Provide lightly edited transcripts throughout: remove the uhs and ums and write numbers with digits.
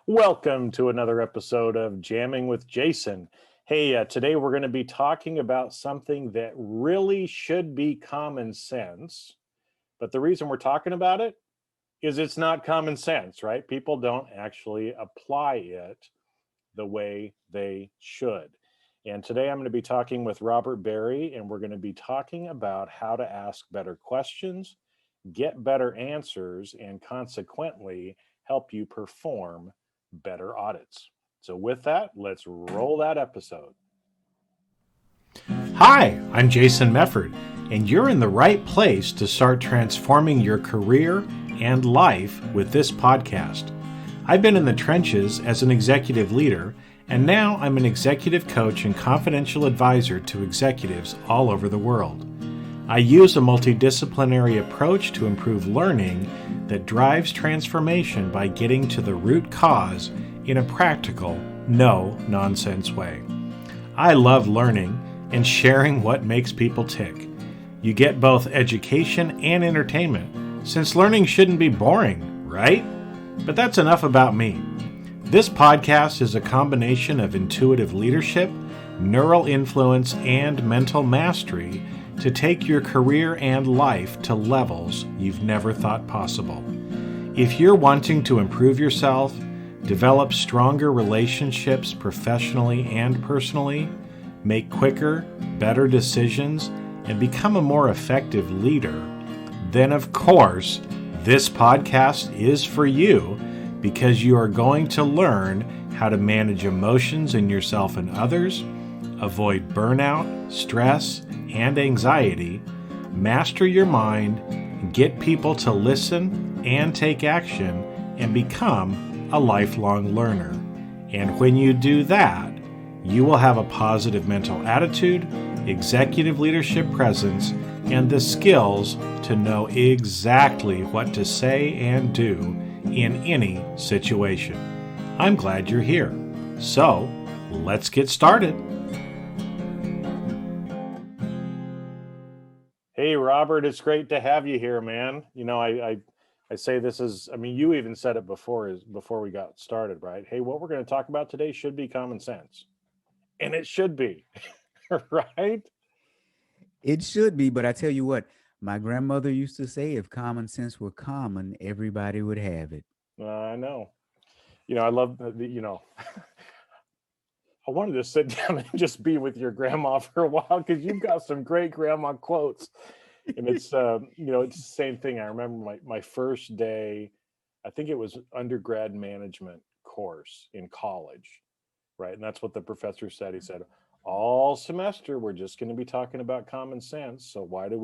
Welcome to another episode of Jamming with Jason. Hey, today we're going to be talking about something that really should be common sense. But the reason we're talking about it is it's not common sense, right? People don't actually apply it the way they should. And today I'm going to be talking with Robert Berry, and we're going to be talking about how to ask better questions, get better answers, and consequently help you perform better audits. So, with that, let's roll that episode. Hi, I'm Jason Mefford, and you're in the right place to start transforming your career and life with this podcast. I've been in the trenches as an executive leader, and now I'm an executive coach and confidential advisor to executives all over the world. I use a multidisciplinary approach to improve learning that drives transformation by getting to the root cause in a practical, no-nonsense way. I love learning and sharing what makes people tick. You get both education and entertainment, since learning shouldn't be boring, right? But that's enough about me. This podcast is a combination of intuitive leadership, neural influence, and mental mastery to take your career and life to levels you've never thought possible. If you're wanting to improve yourself, develop stronger relationships professionally and personally, make quicker, better decisions, and become a more effective leader, then of course, this podcast is for you because you are going to learn how to manage emotions in yourself and others, avoid burnout, stress, and anxiety, master your mind, get people to listen and take action, and become a lifelong learner. And when you do that, you will have a positive mental attitude, executive leadership presence, and the skills to know exactly what to say and do in any situation. I'm glad you're here. So, let's get started. Hey, Robert, it's great to have you here, man. I say this is, you even said it before we got started, right? Hey, what we're going to talk about today should be common sense. And it should be, right? It should be, but I tell you what, my grandmother used to say if common sense were common, everybody would have it. I know. I love I wanted to sit down and just be with your grandma for a while because you've got some great grandma quotes. And it's it's the same thing. I remember my first day, I think it was undergrad management course in college, right? And that's what the professor said. He said, all semester we're just going to be talking about common sense. So why are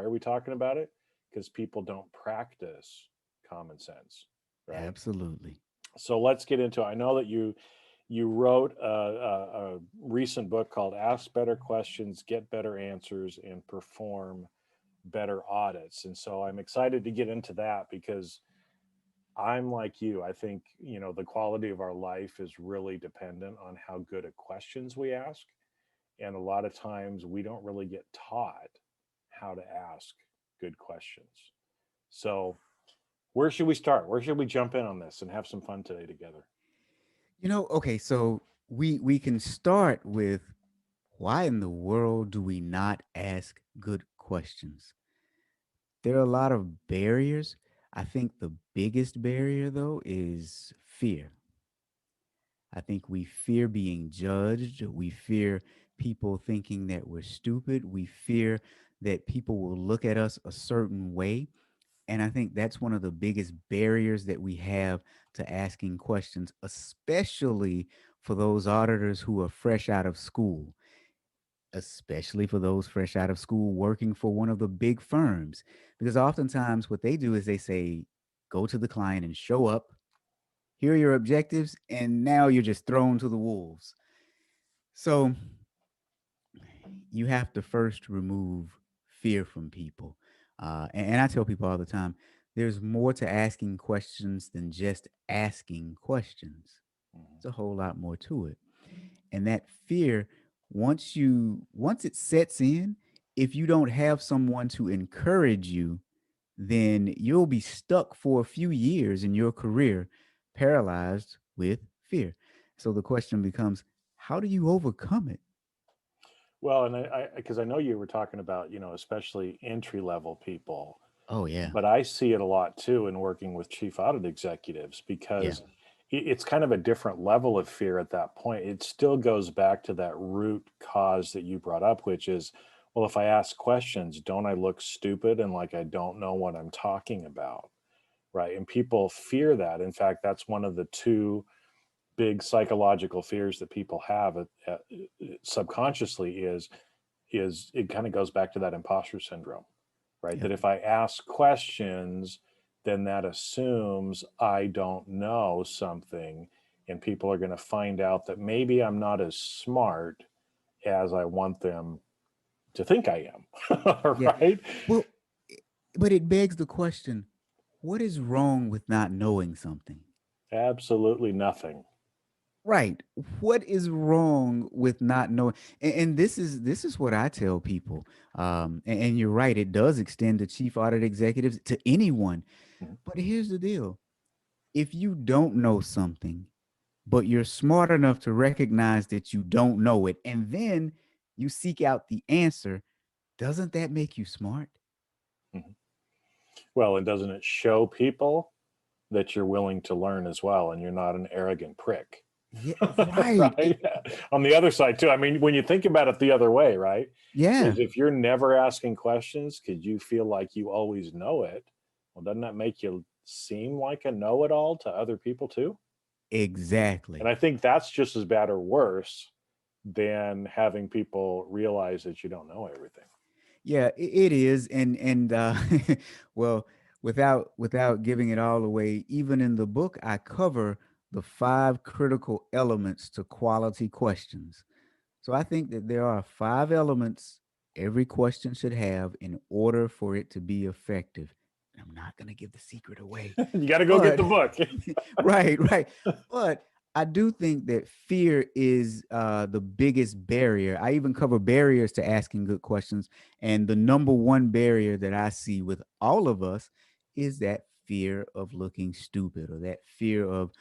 we talking about it? Because people don't practice common sense, right? Absolutely. So let's get into it. I know that you wrote a recent book called Ask Better Questions, Get Better Answers, and Perform Better Audits. And so I'm excited to get into that because I'm like you. I think, the quality of our life is really dependent on how good at questions we ask. And a lot of times we don't really get taught how to ask good questions. So, where should we start? Where should we jump in on this and have some fun today together? Okay, so we can start with why in the world do we not ask good questions? There are a lot of barriers. I think the biggest barrier though is fear. I think we fear being judged. We fear people thinking that we're stupid. We fear that people will look at us a certain way. And I think that's one of the biggest barriers that we have to asking questions, especially for those auditors who are fresh out of school, especially for those fresh out of school working for one of the big firms. Because oftentimes what they do is they say, go to the client and show up. Here are your objectives. And now you're just thrown to the wolves. So you have to first remove fear from people. And I tell people all the time, there's more to asking questions than just asking questions. There's a whole lot more to it. And that fear, once it sets in, if you don't have someone to encourage you, then you'll be stuck for a few years in your career, paralyzed with fear. So the question becomes, how do you overcome it? Well, and because I know you were talking about, especially entry level people, Oh yeah. but I see it a lot too in working with chief audit executives Yeah. because it's kind of a different level of fear at that point. It still goes back to that root cause that you brought up, which is, well, if I ask questions, don't I look stupid and like I don't know what I'm talking about? Right. And people fear that. In fact, that's one of the two big psychological fears that people have subconsciously is it kind of goes back to that imposter syndrome, right? Yeah. That if I ask questions, then that assumes I don't know something, and people are going to find out that maybe I'm not as smart as I want them to think I am. Yeah. Right? Well, but it begs the question, what is wrong with not knowing something? Absolutely nothing. Right. What is wrong with not knowing? And this is what I tell people. And you're right, it does extend to chief audit executives, to anyone. Mhm. But here's the deal. If you don't know something, but you're smart enough to recognize that you don't know it, and then you seek out the answer, doesn't that make you smart? Mhm. Well, and doesn't it show people that you're willing to learn as well and you're not an arrogant prick? Yeah, right. Right? On the other side too. I mean, when you think about it the other way, right? Yeah, Is if you're never asking questions because you feel like you always know it, well, doesn't that make you seem like a know-it-all to other people too? And exactly. I think that's just as bad or worse than having people realize that you don't know everything. Yeah, it is, and well, without giving it all away, even in the book, I cover the five critical elements to quality questions. So I think that there are five elements every question should have in order for it to be effective. I'm not going to give the secret away, You got to go get but the book. right, right. But I do think that fear is the biggest barrier. I even cover barriers to asking good questions. And the number one barrier that I see with all of us is that fear of looking stupid, or that fear of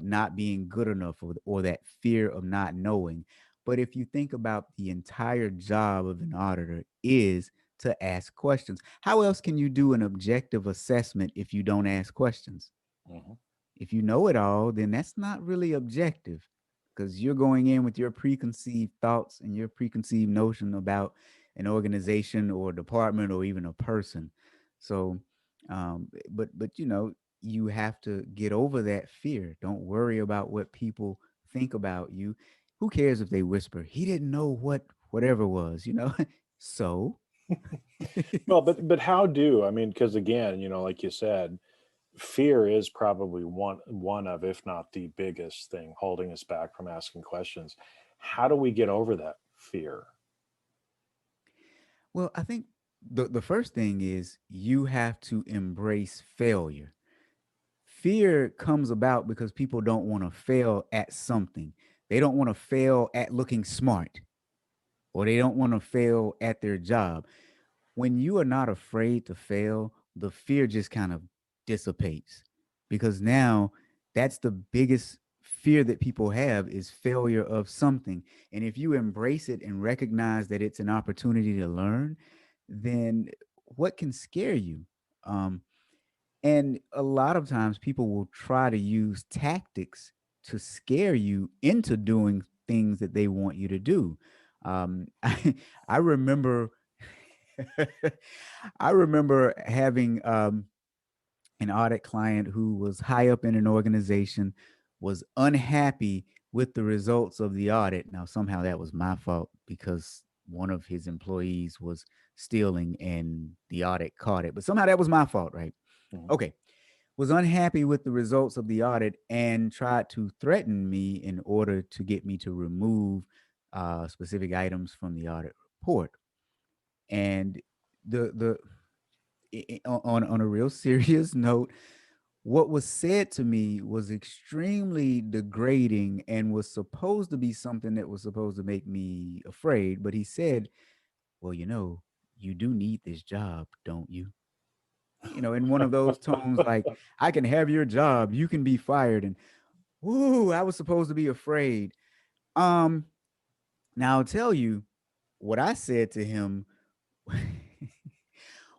not being good enough, or that fear of not knowing. But if you think about the entire job of an auditor is to ask questions. How else can you do an objective assessment if you don't ask questions? Mhm. If you know it all, then that's not really objective, because you're going in with your preconceived thoughts and your preconceived notion about an organization or a department or even a person. So, but you have to get over that fear. Don't worry about what people think about you. Who cares if they whisper? He didn't know what whatever was. So, Well, but how do I mean? Because again, like you said, fear is probably one of, if not the biggest thing holding us back from asking questions. How do we get over that fear? well, I think the first thing is you have to embrace failure. Fear comes about because people don't want to fail at something. They don't want to fail at looking smart, or they don't want to fail at their job. When you are not afraid to fail, the fear just kind of dissipates, because now that's the biggest fear that people have, is failure of something. And if you embrace it and recognize that it's an opportunity to learn, then what can scare you? Um, and a lot of times people will try to use tactics to scare you into doing things that they want you to do. I remember I remember having an audit client who was high up in an organization, was unhappy with the results of the audit. Now, somehow that was my fault, because one of his employees was stealing and the audit caught it. But somehow that was my fault, right? Mhm. Okay. Was unhappy with the results of the audit and tried to threaten me in order to get me to remove specific items from the audit report. And the on a real serious note, what was said to me was extremely degrading and was supposed to be something that was supposed to make me afraid. But he said, "Well, you do need this job, don't you?" In one of those tones, like, "I can have your job, you can be fired." And Ooh, I was supposed to be afraid. Um, Now I'll tell you what I said to him.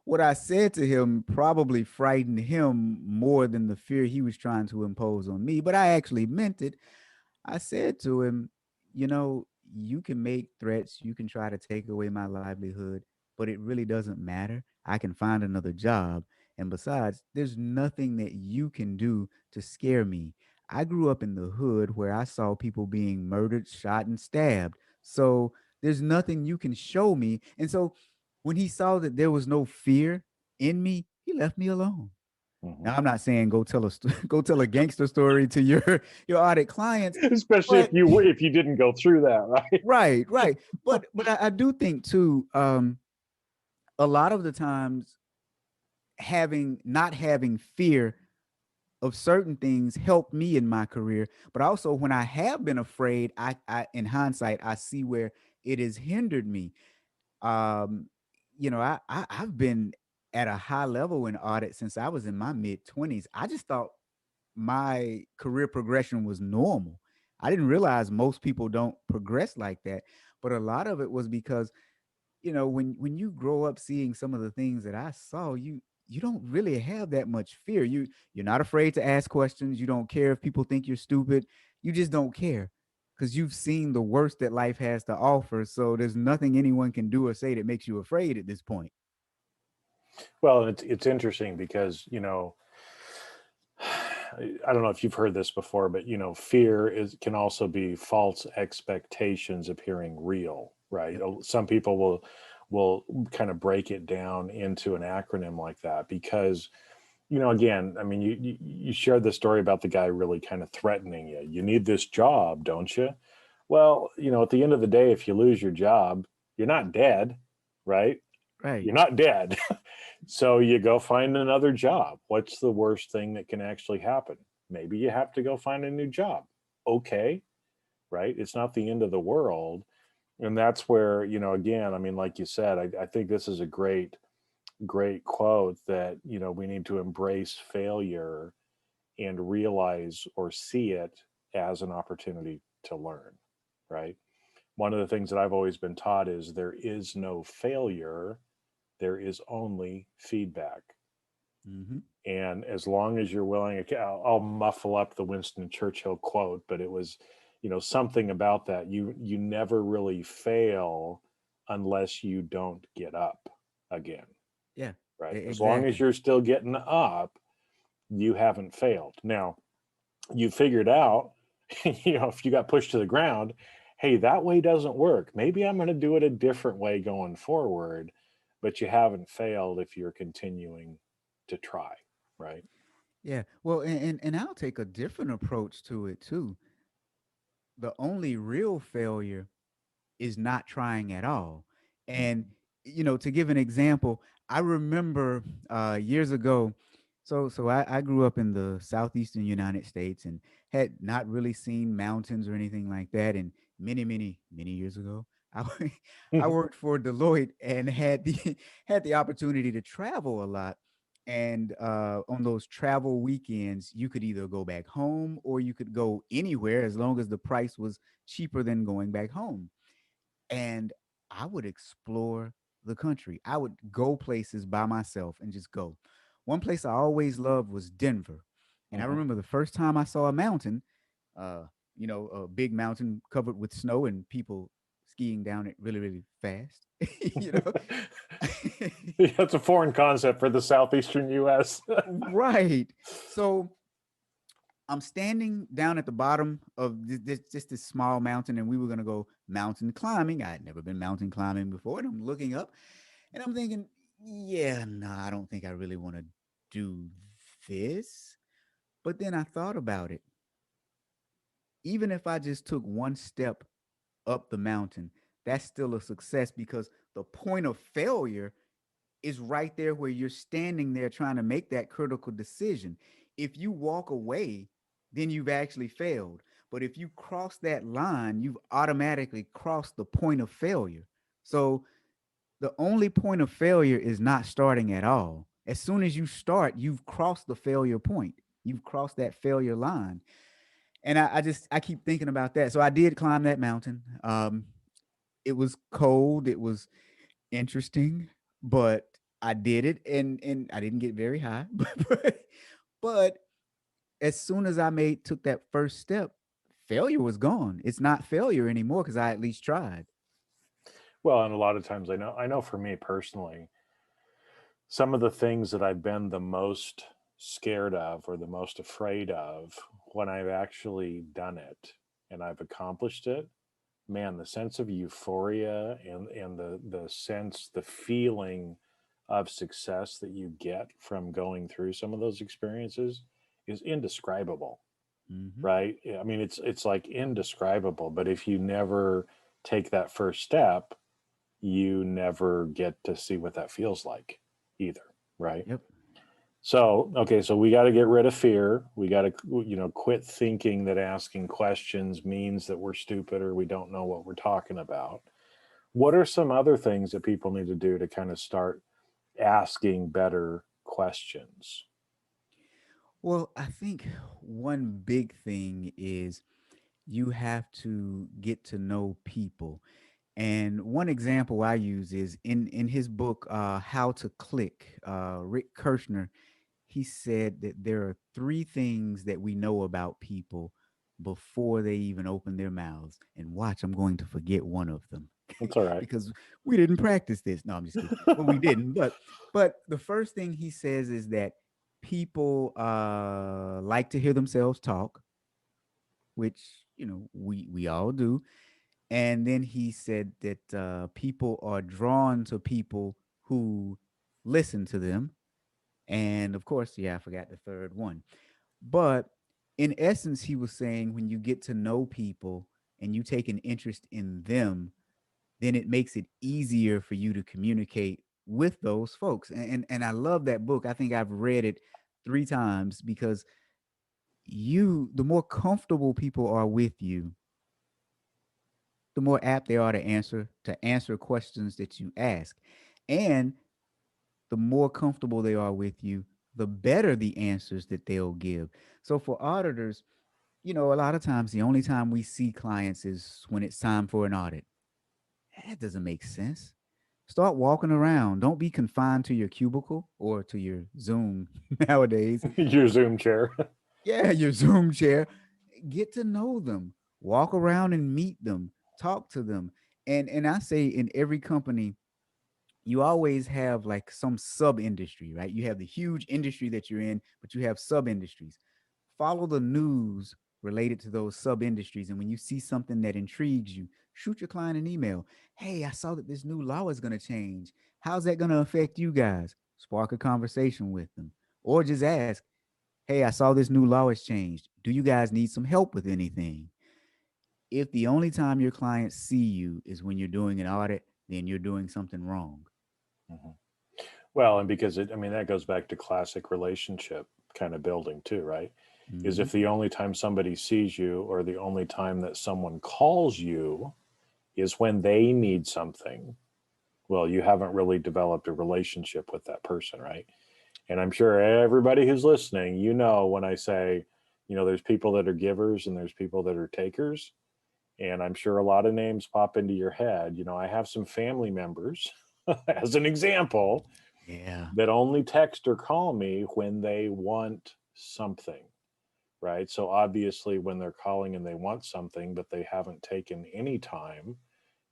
What I said to him probably frightened him more than the fear he was trying to impose on me, but I actually meant it. I said to him, you know, you can make threats, you can try to take away my livelihood, but it really doesn't matter. I can find another job. And besides, there's nothing that you can do to scare me. I grew up in the hood where I saw people being murdered, shot, and stabbed. So there's nothing you can show me. And so when he saw that there was no fear in me, he left me alone. Mhm. Now I'm not saying go tell a go tell a gangster story to your audit clients, Especially but if you didn't go through that, right? right, right. But I do think too, a lot of the times having not having fear of certain things helped me in my career. But also when I have been afraid, I in hindsight, I see where it has hindered me. Um, I've been at a high level in audit since I was in my mid 20s. I just thought my career progression was normal. I didn't realize most people don't progress like that. But a lot of it was because, when you grow up seeing some of the things that I saw, you don't really have that much fear. You're not afraid to ask questions. You don't care if people think you're stupid. You just don't care because you've seen the worst that life has to offer. So there's nothing anyone can do or say that makes you afraid at this point. Well, it's interesting because I don't know if you've heard this before, but fear is can also be false expectations appearing real, right? Yep. Some people will kind of break it down into an acronym like that because again, I mean, you shared the story about the guy really kind of threatening you. You need this job, don't you? Well, at the end of the day, if you lose your job, you're not dead, right? Right. You're not dead. So you go find another job. What's the worst thing that can actually happen? Maybe you have to go find a new job. Okay, right? It's not the end of the world. And that's where, again, I mean, like you said, I think this is a great quote that, we need to embrace failure and realize or see it as an opportunity to learn, right? One of the things that I've always been taught is there is no failure, there is only feedback. Mm-hmm. And as long as you're willing, okay, I'll muffle up the Winston Churchill quote, but it was, something about that. You never really fail unless you don't get up again, Yeah. right? As long as Exactly. you're still getting up, you haven't failed. Now, you figured out, if you got pushed to the ground, hey, that way doesn't work. Maybe I'm going to do it a different way going forward, but you haven't failed if you're continuing to try, right? Yeah. Well, and I'll take a different approach to it too. The only real failure is not trying at all. And Mhm. to give an example, I remember years ago. So I grew up in the southeastern United States and had not really seen mountains or anything like that. And many years ago, I I worked for Deloitte and had the had the opportunity to travel a lot. And on those travel weekends, you could either go back home or you could go anywhere as long as the price was cheaper than going back home. And I would explore the country. I would go places by myself and just go. One place I always loved was Denver. And I Mhm. remember the first time I saw a mountain, uh, a big mountain covered with snow and people skiing down it really, really fast. you know, That's a foreign concept for the southeastern U.S. right. So I'm standing down at the bottom of just this small mountain, and we were gonna go mountain climbing. I had never been mountain climbing before, and I'm looking up, and I'm thinking, yeah, no, I don't think I really want to do this. But then I thought about it. Even if I just took one step up the mountain, that's still a success because the point of failure is right there where you're standing there trying to make that critical decision. If you walk away, then you've actually failed. But if you cross that line, you've automatically crossed the point of failure. So the only point of failure is not starting at all. As soon as you start, you've crossed the failure point. You've crossed that failure line. And I keep thinking about that. So I did climb that mountain. It was cold. It was interesting, but I did it, and I didn't get very high. But as soon as I made took that first step, failure was gone. It's not failure anymore because I at least tried. Well, and a lot of times I know for me personally, some of the things that I've been the most scared of or the most afraid of, when I've actually done it and I've accomplished it, man, the sense of euphoria and the sense, the feeling of success that you get from going through some of those experiences is indescribable, Hmm. right? I mean, it's like indescribable. But if you never take that first step, you never get to see what that feels like either, right? Yep. So, okay, so we got to get rid of fear. We got to, quit thinking that asking questions means that we're stupid or we don't know what we're talking about. What are some other things that people need to do to kind of start asking better questions? Well, I think one big thing is you have to get to know people. And one example I use is in his book, How to Click. Rick Kirshner, he said that there are three things that we know about people before they even open their mouths. And watch, I'm going to forget one of them That's all right. because we didn't practice this. No, I'm just kidding. Well, we didn't. But the first thing he says is that people like to hear themselves talk, which we all do. And then he said that people are drawn to people who listen to them. And of course, yeah, I forgot the third one. But in essence, he was saying when you get to know people and you take an interest in them, then it makes it easier for you to communicate with those folks. And I love that book. I think I've read it 3 times because the more comfortable people are with you, the more apt they are to answer questions that you ask. And the more comfortable they are with you, the better the answers that they'll give. So for auditors, a lot of times the only time we see clients is when it's time for an audit. That doesn't make sense. Start walking around. Don't be confined to your cubicle or to your Zoom nowadays. Your Zoom chair. Yeah, your Zoom chair. Get to know them. Walk around and meet them. Talk to them. And I say in every company, you always have like some sub industry, right? You have the huge industry that you're in, but you have sub industries. Follow the news related to those sub industries. And when you see something that intrigues you, shoot your client an email. Hey, I saw that this new law is going to change. How's that going to affect you guys? Spark a conversation with them. Or just ask, hey, I saw this new law has changed. Do you guys need some help with anything? If the only time your clients see you is when you're doing an audit, then you're doing something wrong. Mhm. Well, and because I mean, that goes back to classic relationship kind of building too, right? Is Mm-hmm. if the only time somebody sees you or the only time that someone calls you is when they need something, well, you haven't really developed a relationship with that person, right? And I'm sure everybody who's listening, when I say, there's people that are givers and there's people that are takers. And I'm sure a lot of names pop into your head. I have some family members, as an example, Yeah. that only text or call me when they want something, right? So obviously, when they're calling and they want something, but they haven't taken any time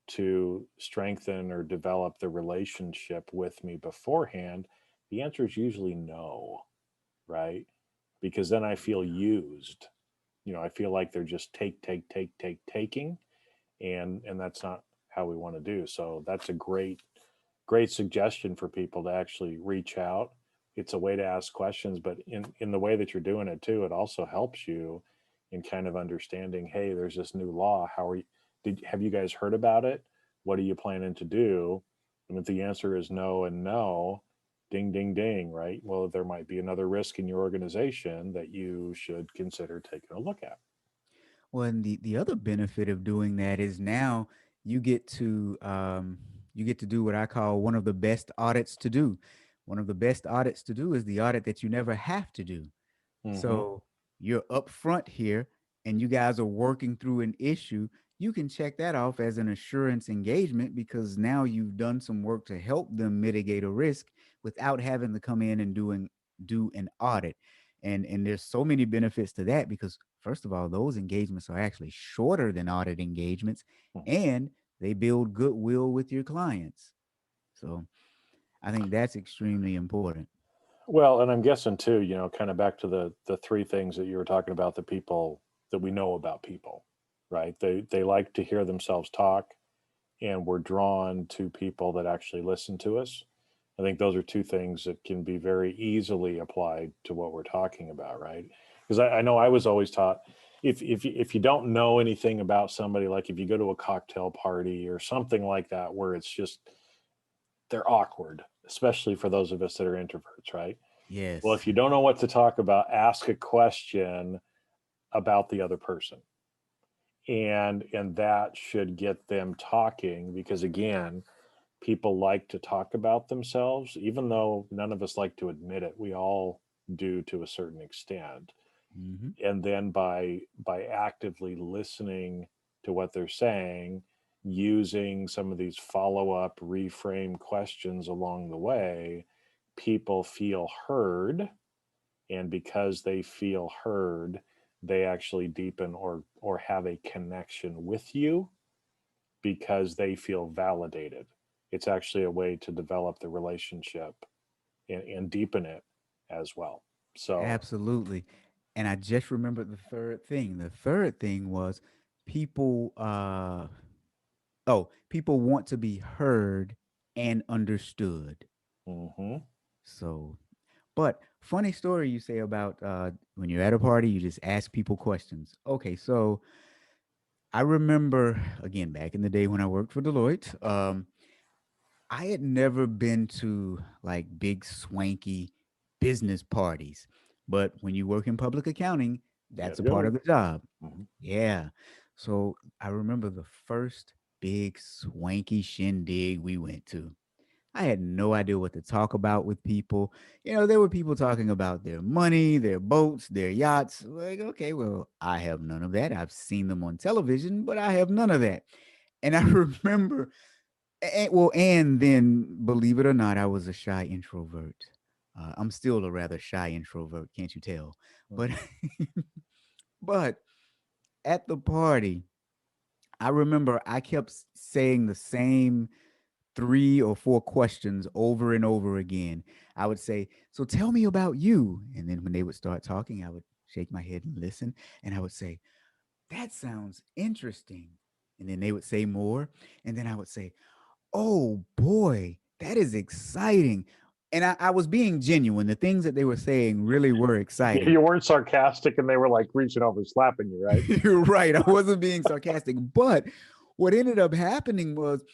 to strengthen or develop the relationship with me beforehand, the answer is usually no, right? Because then I feel used. I feel like they're just taking, and that's not how we want to do. So that's a great suggestion for people to actually reach out. It's a way to ask questions, but in the way that you're doing it too, it also helps you in kind of understanding, hey, there's this new law. How are you did have you guys heard about it? What are you planning to do? And if the answer is no and no, ding ding ding, right? Well, there might be another risk in your organization that you should consider taking a look at. Well, and the other benefit of doing that is now you get to do what I call one of the best audits to do. One of the best audits to do is the audit that you never have to do. Hmm. So you're upfront here. and you guys are working through an issue, you can check that off as an assurance engagement because now you've done some work to help them mitigate a risk without having to come in and do an audit. And there's so many benefits to that because first of all, those engagements are actually shorter than audit engagements Mhm. and they build goodwill with your clients. So I think that's extremely important. Well, and I'm guessing too, kind of back to the three things that you were talking about, the people that we know about people, right? They like to hear themselves talk, and we're drawn to people that actually listen to us. I think those are two things that can be very easily applied to what we're talking about, right? Because I know I was always taught, if you don't know anything about somebody, like if you go to a cocktail party or something like that, where it's just they're awkward, especially for those of us that are introverts, right? Well, Yes. if you don't know what to talk about, ask a question about the other person. And that should get them talking because again, people like to talk about themselves, even though none of us like to admit it. We all do to a certain extent. Hmm. And then by actively listening to what they're saying, using some of these follow-up reframe questions along the way, people feel heard, and because they feel heard, they actually deepen or have a connection with you because they feel validated. It's actually a way to develop the relationship and deepen it as well. So, Absolutely. And I just remembered the third thing. The third thing was people people want to be heard and understood. mhm, So, but funny story you say about when you're at a party, you just ask people questions. Okay, so I remember again back in the day when I worked for Deloitte, I had never been to like big swanky business parties. But when you work in public accounting, you got that's to a part go. of the job. Mhm. Yeah. So I remember the first big swanky shindig we went to. I had no idea what to talk about with people. There were people talking about their money, their boats, their yachts. Like, okay, well, I have none of that. I've seen them on television, but I have none of that. And I remember and then believe it or not, I was a shy introvert. I'm still a rather shy introvert, can't you tell? But but at the party, I remember I kept saying the same 3 or 4 questions over and over again. I would say, "So tell me about you," and then when they would start talking, I would shake my head and listen, and I would say, "That sounds interesting," and then they would say more, and then I would say, "Oh boy, that is exciting." And I was being genuine. The things that they were saying really were exciting. You weren't sarcastic and they were like reaching over slapping you, right? You're right. I wasn't being sarcastic. But what ended up happening was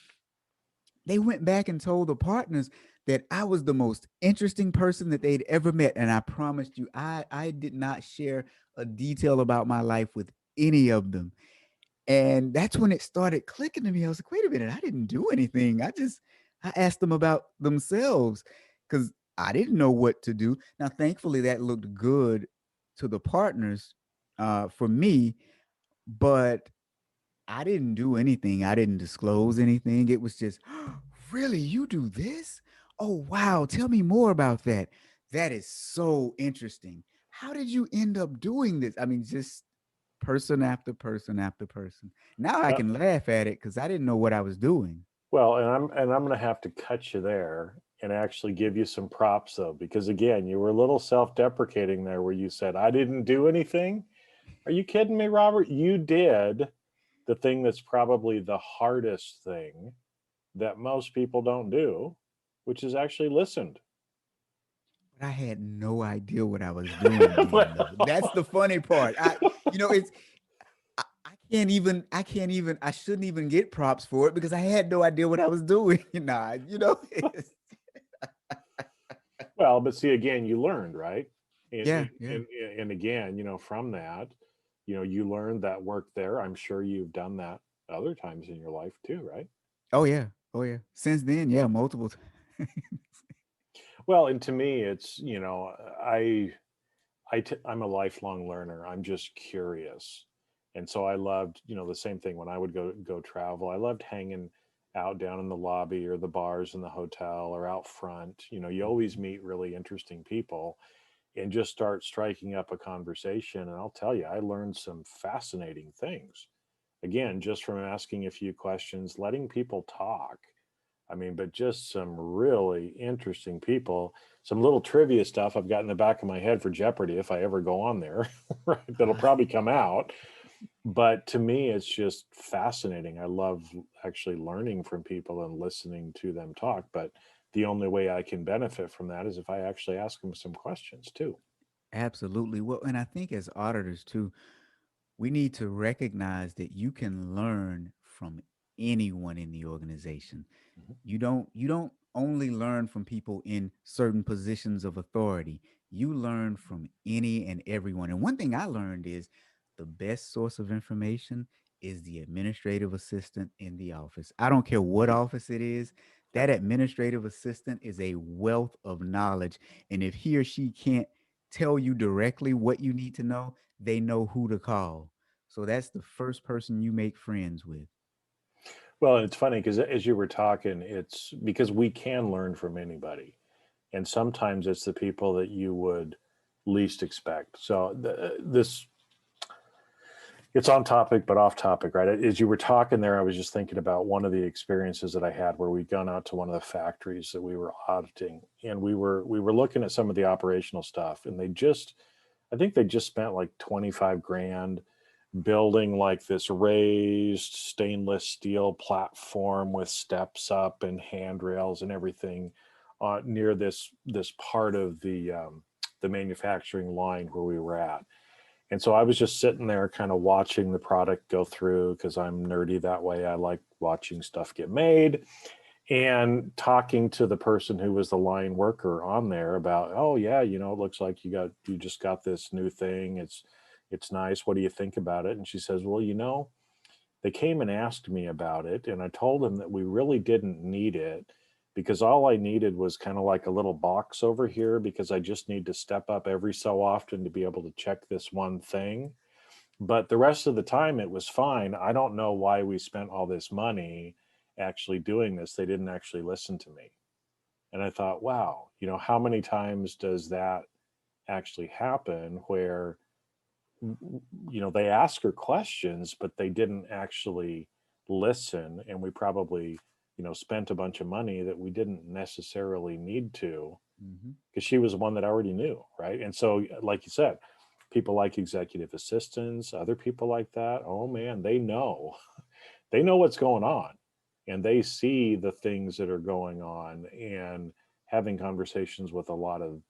they went back and told the partners that I was the most interesting person that they'd ever met. And I promised you, I did not share a detail about my life with any of them. And that's when it started clicking to me. I was like, wait a minute, I didn't do anything. I asked them about themselves because I didn't know what to do. Now, thankfully, that looked good to the partners for me, but I didn't do anything. I didn't disclose anything. It was just, really, you do this? Oh, wow. Tell me more about that. That is so interesting. How did you end up doing this? I mean, just person after person after person. Now I Uh, can laugh at it because I didn't know what I was doing. well, and I'm going to have to cut you there and actually give you some props though, because again, you were a little self-deprecating there, where you said I didn't do anything. Are you kidding me, Robert? You did the thing that's probably the hardest thing that most people don't do, which is actually listened. But I had no idea what I was doing then, though. That's the funny part. It's I can't even I shouldn't even get props for it because I had no idea what I was doing. Well, but see, again, you learned, right? And, Yeah, yeah. and again, from that, you learned that work there. I'm sure you've done that other times in your life too, right? Oh yeah. Oh yeah. Since then, yeah, multiple times. Well, and to me, it's, I'm a lifelong learner. I'm just curious. And so I loved, the same thing when I would go travel. I loved hanging out down in the lobby or the bars in the hotel or out front. You always meet really interesting people and just start striking up a conversation. And I'll tell you, I learned some fascinating things. Again, just from asking a few questions, letting people talk. I mean, but just some really interesting people. Some little trivia stuff I've got in the back of my head for Jeopardy if I ever go on there, right? That'll probably come out. But to me, it's just fascinating. I love actually learning from people and listening to them talk. But the only way I can benefit from that is if I actually ask them some questions too. Absolutely. Well, and I think as auditors too, we need to recognize that you can learn from anyone in the organization. Mhm. You don't only learn from people in certain positions of authority. You learn from any and everyone. And one thing I learned is the best source of information is the administrative assistant in the office. I don't care what office it is. Yep. That administrative assistant is a wealth of knowledge. And if he or she can't tell you directly what you need to know, they know who to call. So that's the first person you make friends with. Well, it's funny because as you were talking, it's because we can learn from anybody. And sometimes it's the people that you would least expect. So this it's on topic but off topic, right? As you were talking there, I was just thinking about one of the experiences that I had where we'd gone out to one of the factories that we were auditing, and we were looking at some of the operational stuff, and I think they just spent like 25 grand building like this raised stainless steel platform with steps up and handrails and everything near this part of the manufacturing line where we were at. And so I was just sitting there kind of watching the product go through because I'm nerdy that way. I like watching stuff get made and talking to the person who was the line worker on there about, oh yeah, it looks like you just got this new thing. It's nice. What do you think about it? And she says, well, they came and asked me about it, and I told them that we really didn't need it because all I needed was kind of like a little box over here because I just need to step up every so often to be able to check this one thing. But the rest of the time it was fine. I don't know why we spent all this money actually doing this. They didn't actually listen to me. And I thought, wow, how many times does that actually happen where they ask her questions, but they didn't actually listen. And we probably, spent a bunch of money that we didn't necessarily need to Mm-hmm. because she was the one that already knew. Right. And so, like you said, people like executive assistants, other people like that, oh man, they know what's going on and they see the things that are going on, and having conversations with a lot of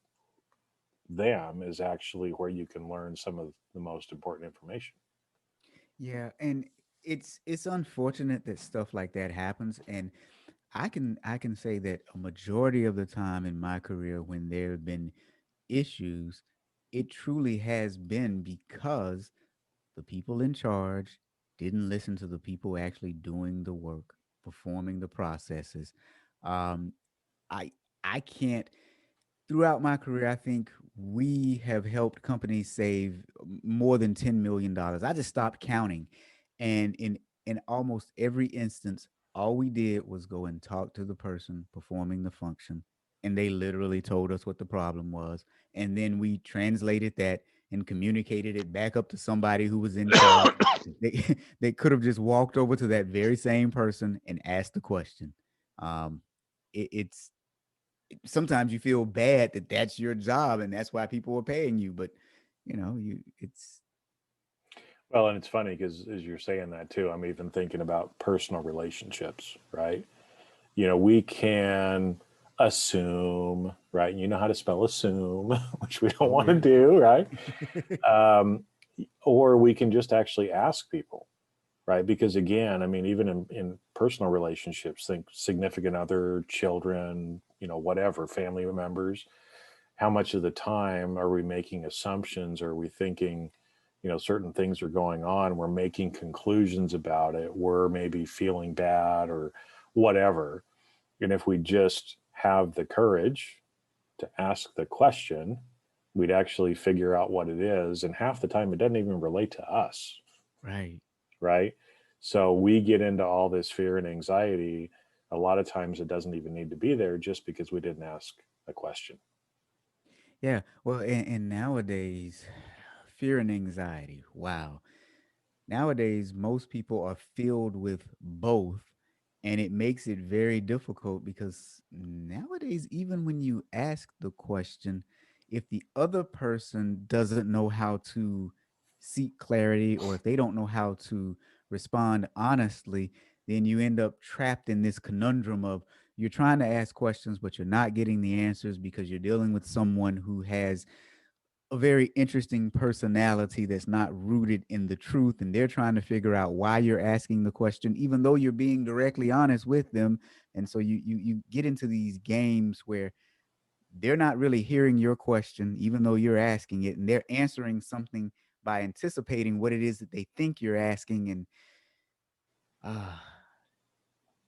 them is actually where you can learn some of the most important information. Yeah, and it's unfortunate that stuff like that happens. And I can say that a majority of the time in my career when there have been issues, it truly has been because the people in charge didn't listen to the people actually doing the work, performing the processes. Um, I I can't throughout my career, I think we have helped companies save more than $10 million. I just stopped counting, and in almost every instance, all we did was go and talk to the person performing the function, and they literally told us what the problem was, and then we translated that and communicated it back up to somebody who was in charge. They they could have just walked over to that very same person and asked the question. Um, it's sometimes you feel bad that that's your job and that's why people are paying you, but you it's Well, and it's funny because as you're saying that too, I'm even thinking about personal relationships, right? We can assume, right? You know how to spell assume, which we don't oh want to yeah. do, right? Um, or we can just actually ask people, right? Because again, I mean, even in personal relationships, think significant other, children, whatever, family members, how much of the time are we making assumptions? Are we thinking, certain things are going on? We're making conclusions about it. We're maybe feeling bad or whatever. And if we just have the courage to ask the question, we'd actually figure out what it is. And half the time, it doesn't even relate to us. Right. right? So we get into all this fear and anxiety. A lot of times it doesn't even need to be there just because we didn't ask a question. Yeah. Well, and nowadays, fear and anxiety. Wow. Nowadays, most people are filled with both, and it makes it very difficult because nowadays, even when you ask the question, if the other person doesn't know how to seek clarity or if they don't know how to respond honestly, then you end up trapped in this conundrum of you're trying to ask questions, but you're not getting the answers because you're dealing with someone who has a very interesting personality that's not rooted in the truth, and they're trying to figure out why you're asking the question even though you're being directly honest with them. And so you get into these games where they're not really hearing your question even though you're asking it, and they're answering something by anticipating what it is that they think you're asking. And ah,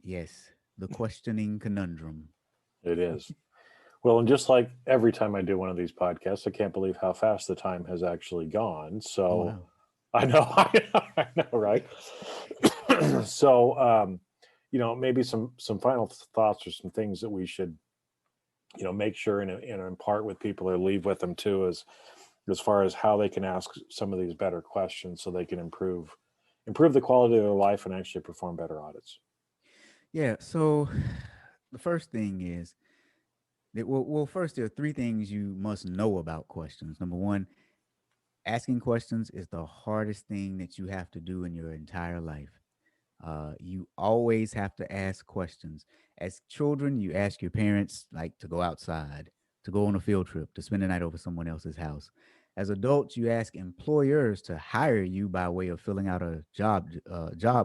yes, the questioning conundrum. It is. Well, and just like every time I do one of these podcasts, I can't believe how fast the time has actually gone. Oh So wow. I know, I know, right? So, maybe some final thoughts or some things that we should, make sure and impart with people or leave with them too, as far as how they can ask some of these better questions so they can improve the quality of their life and actually perform better audits. Yeah, so the first thing is that, well, first, there are three things you must know about questions. Number one, asking questions is the hardest thing that you have to do in your entire life. You always have to ask questions. As children, you ask your parents like to go outside, to go on a field trip, to spend the night over someone else's house. As adults, you ask employers to hire you by way of filling out a job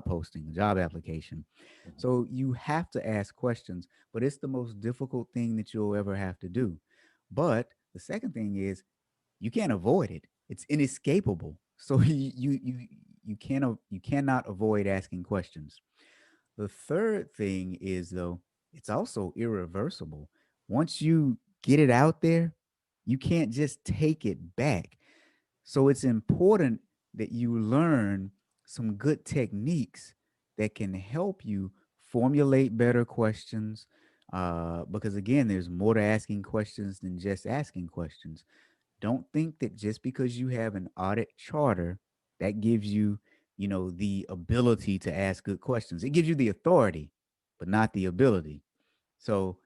posting, a job application. Mhm. So you have to ask questions, but it's the most difficult thing that you'll ever have to do. But the second thing is you can't avoid it. It's inescapable. So you cannot avoid asking questions. The third thing is though, it's also irreversible. Once you get it out there, you can't just take it back. So it's important that you learn some good techniques that can help you formulate better questions. Because again, there's more to asking questions than just asking questions. Don't think that just because you have an audit charter that gives you, the ability to ask good questions. It gives you the authority, but not the ability. So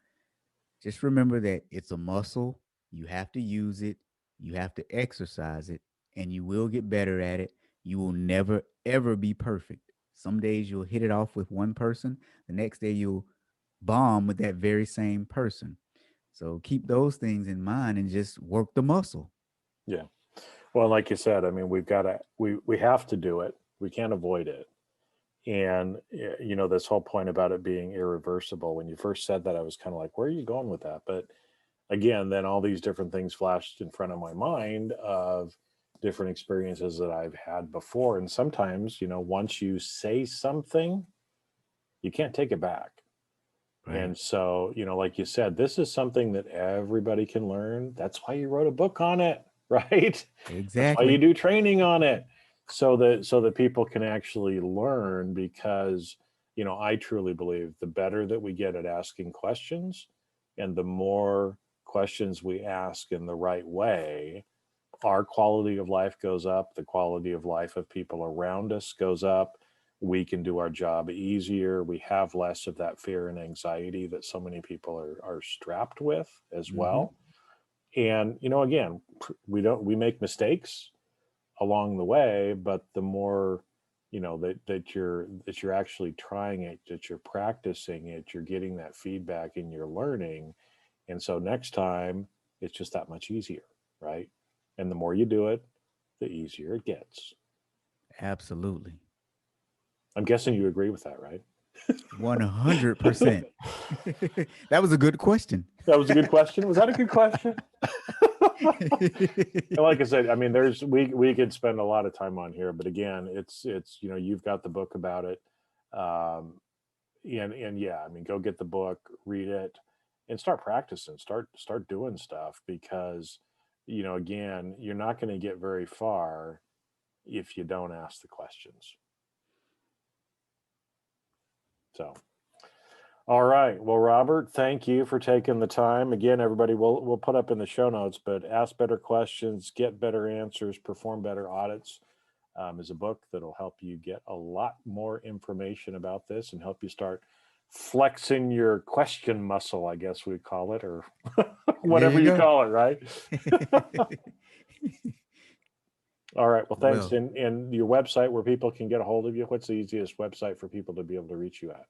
just remember that it's a muscle. You have to use it, you have to exercise it, and you will get better at it. You will never, ever be perfect. Some days you'll hit it off with one person, the next day you'll bomb with that very same person. So keep those things in mind and just work the muscle. Yeah. Well, like you said, I mean, we have to do it. We can't avoid it. And this whole point about it being irreversible. When you first said that, I was kind of like, "Where are you going with that?" But again, then all these different things flashed in front of my mind of different experiences that I've had before. And sometimes, once you say something, you can't take it back. Right. And so, like you said, this is something that everybody can learn. That's why you wrote a book on it, right? That's why you Exactly. do training on it, so that people can actually learn. Because, I truly believe the better that we get at asking questions, and the more questions we ask in the right way, our quality of life goes up, the quality of life of people around us goes up. We can do our job easier. We have less of that fear and anxiety that so many people are strapped with as Mm-hmm. well. And, again, we make mistakes along the way, but the more, that you're actually trying it, that you're practicing it, you're getting that feedback and you're learning. And so next time it's just that much easier, right? And the more you do it, the easier it gets. Absolutely. I'm guessing you agree with that, right? 100%. That was a good question. That was a good question. Was that a good question? And like I said, I mean, we could spend a lot of time on here, but again, it's you've got the book about it, um, and yeah, I mean, go get the book, read it, and start practicing. Start doing stuff, because again, you're not going to get very far if you don't ask the questions. So, all right. Well, Robert, thank you for taking the time. Again, everybody, we'll put up in the show notes, but Ask Better Questions, Get Better Answers, Perform Better Audits is a book that'll help you get a lot more information about this and help you start flexing your question muscle, I guess we call it, or whatever you call it, right? All right. Well, thanks. And your website where people can get a hold of you, what's the easiest website for people to be able to reach you at?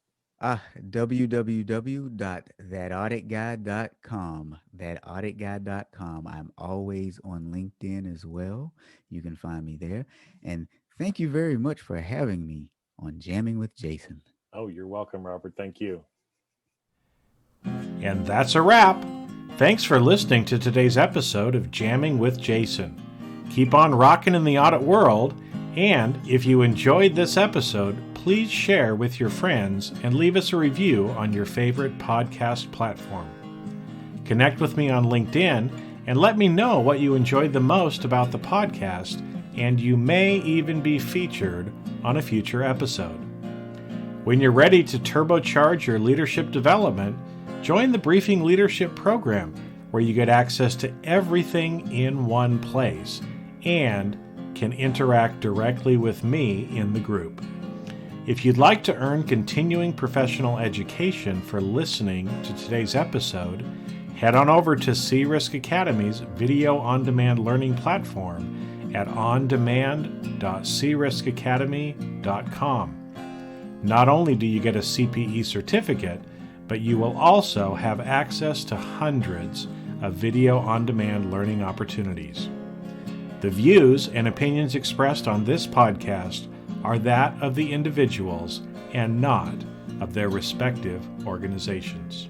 www.thatauditguide.com. Thatauditguide.com. I'm always on LinkedIn as well. You can find me there. And thank you very much for having me on Jamming with Jason. Oh, you're welcome, Robert. Thank you. And that's a wrap. Thanks for listening to today's episode of Jamming with Jason. Keep on rocking in the audit world, and if you enjoyed this episode, please share with your friends and leave us a review on your favorite podcast platform. Connect with me on LinkedIn and let me know what you enjoyed the most about the podcast, and you may even be featured on a future episode. When you're ready to turbocharge your leadership development, join the Briefing Leadership Program, where you get access to everything in one place and can interact directly with me in the group. If you'd like to earn continuing professional education for listening to today's episode, head on over to C-Risk Academy's video on-demand learning platform at ondemand.criskacademy.com. Not only do you get a CPE certificate, but you will also have access to hundreds of video on-demand learning opportunities. The views and opinions expressed on this podcast are that of the individuals and not of their respective organizations.